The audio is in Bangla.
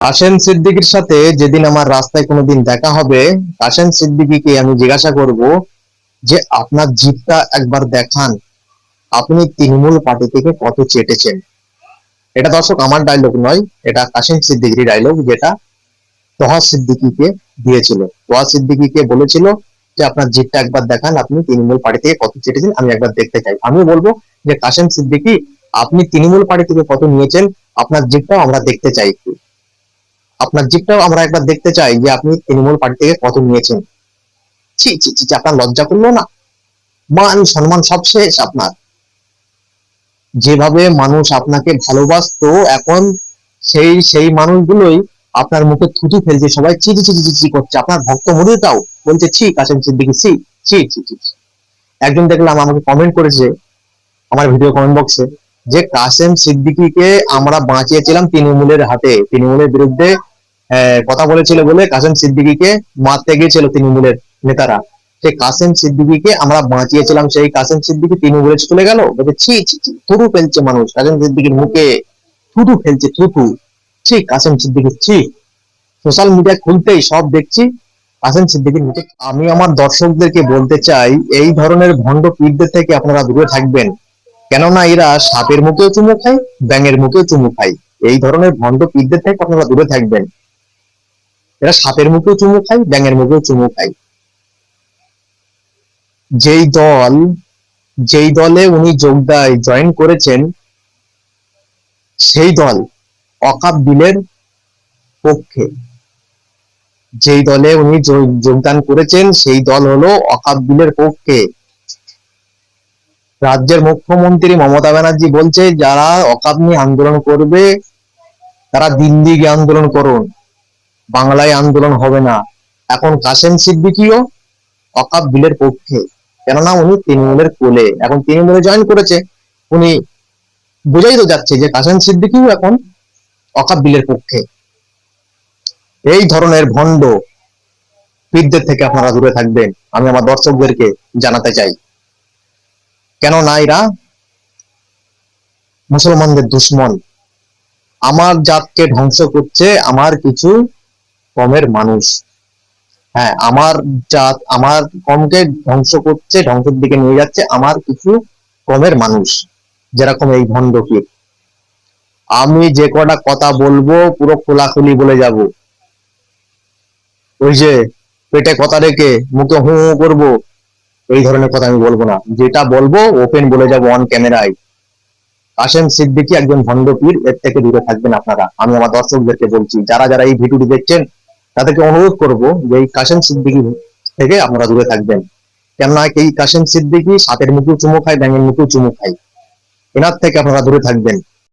কাশেম সিদ্দিকীর সাথে যেদিন আমার রাস্তায় কোনোদিন দেখা হবে, কাশেম সিদ্দিকীকে আমি জিজ্ঞাসা করব যে আপনার জিভটা একবার দেখান, আপনি তৃণমূল পার্টি থেকে কত চেটেছেন। এটা দর্শক আমার ডায়লগ নয়, এটা কাশেম সিদ্দিকীর ডায়লগ, যেটা তোহা সিদ্দিকীকে দিয়েছিল। তোহা সিদ্দিকীকে বলেছিল যে আপনার জিভটা একবার দেখান, আপনি তৃণমূল পার্টি থেকে কত চেটেছেন, আমি একবার দেখতে চাই। আমি বলবো যে কাশেম সিদ্দিকী, আপনি তৃণমূল পার্টি থেকে কত নিয়েছেন, আপনার জিভটাও আমরা দেখতে চাই। আপনার জিপটাও আমরা একবার দেখতে চাই যে আপনি তৃণমূল পার্টি থেকে কত নিয়েছেন। ছি ছি ছি ছি, আপনার লজ্জা করলো না? মান সম্মান সব শেষ আপনার। যেভাবে মানুষ আপনাকে ভালোবাসতো, এখন সেই সেই মানুষগুলোই আপনার মুখে থুতু ফেলছে, সবাই চি চি চি চি চি করছে। আপনার ভক্ত মরিদাও বলছে ছি কাসেম সিদ্দিকী ছি ছি ছি ছি ছি। একজন দেখলাম আমাকে কমেন্ট করেছে আমার ভিডিও কমেন্ট বক্সে, যে কাসেম সিদ্দিকীকে আমরা বাঁচিয়েছিলাম তৃণমূলের হাতে, তৃণমূলের বিরুদ্ধে কথা বলেছিল বলে কাসেম সিদ্দিকীকে মারতে গিয়েছিল তৃণমূলের নেতারা। সেই কাসেম সিদ্দিকীকে আমরা বাঁচিয়েছিলাম, সেই কাসেম সিদ্দিকী তৃণমূলে চলে গেল। বলছে ছি ছি ছি, থুতু ফেলছে মানুষ কাসেম সিদ্দিকীর মুখে, থুতু ফেলছে থুতু। ছি কাসেম সিদ্দিকী ছি। সোশ্যাল মিডিয়া খুলতেই সব দেখছি কাসেম সিদ্দিকীর মুখে। আমি আমার দর্শকদেরকে বলতে চাই, এই ধরনের ভণ্ড পীরদের থেকে আপনারা দূরে থাকবেন। কেননা এরা সাপের মুখেও চুমু খায়, ব্যাঙের মুখেও চুমু খায়। এই ধরনের ভণ্ড পীরদের থেকে আপনারা দূরে থাকবেন। এরা সাপের মুখেও চুমু খায়, ব্যাঙের মুখেও চুমু খায়। যেই দল, যেই দলে উনি জয়েন করেছেন, সেই দল ওয়াকফ বিলের পক্ষে। যেই দলে উনি যোগদান করেছেন, সেই দল হলো ওয়াকফ বিলের পক্ষে। রাজ্যের মুখ্যমন্ত্রী মমতা ব্যানার্জি বলছে যারা ওয়াকফ নিয়ে আন্দোলন করবে তারা দিল্লি গিয়ে আন্দোলন করুন, বাংলায় আন্দোলন হবে না। এখন কাসেম সিদ্দিকীও ওয়াকফ বিলের পক্ষে, কেননা উনি তৃণমূলের কোলে, এখন তৃণমূলে জয়েন করেছে। উনি বোঝাই তো যাচ্ছে যে কাসেম সিদ্দিকীও এখন ওয়াকফ বিলের পক্ষে। এই ধরনের ভণ্ড পীরদের থেকে আপনারা দূরে থাকবেন, আমি আমার দর্শকদেরকে জানাতে চাই। কেননা এরা মুসলমানদের দুশ্মন। আমার জাতকে ধ্বংস করছে আমার কিছু কমের মানুষ। হ্যাঁ, আমার জাত, আমার কমকে ধ্বংস করছে, ধ্বংসের দিকে নিয়ে যাচ্ছে আমার কিছু কমের মানুষ, যেরকম এই ভণ্ড পীর। আমি যে কটা কথা বলবো পুরো খোলাখুলি বলে যাব। ওই যে পেটে কথা রেখে মুখে হু হু করবো, এই ধরনের কথা আমি বলবো না। যেটা বলবো ওপেন বলে যাব অন ক্যামেরায়। কাসেম সিদ্দিকী একজন ভণ্ড পীর, এর থেকে দূরে থাকবেন আপনারা। আমি আমার দর্শকদেরকে বলছি, যারা যারা এই ভিডিওটি দেখছেন তাদেরকে অনুরোধ করব যে এই কাসেম সিদ্দিকী থেকে আপনারা দূরে থাকবেন। কেননা এই কাসেম সিদ্দিকী সাপের মুখেও চুমু খায়, ব্যাঙের মুখেও চুমু খায়। এনার থেকে আপনারা দূরে থাকবেন।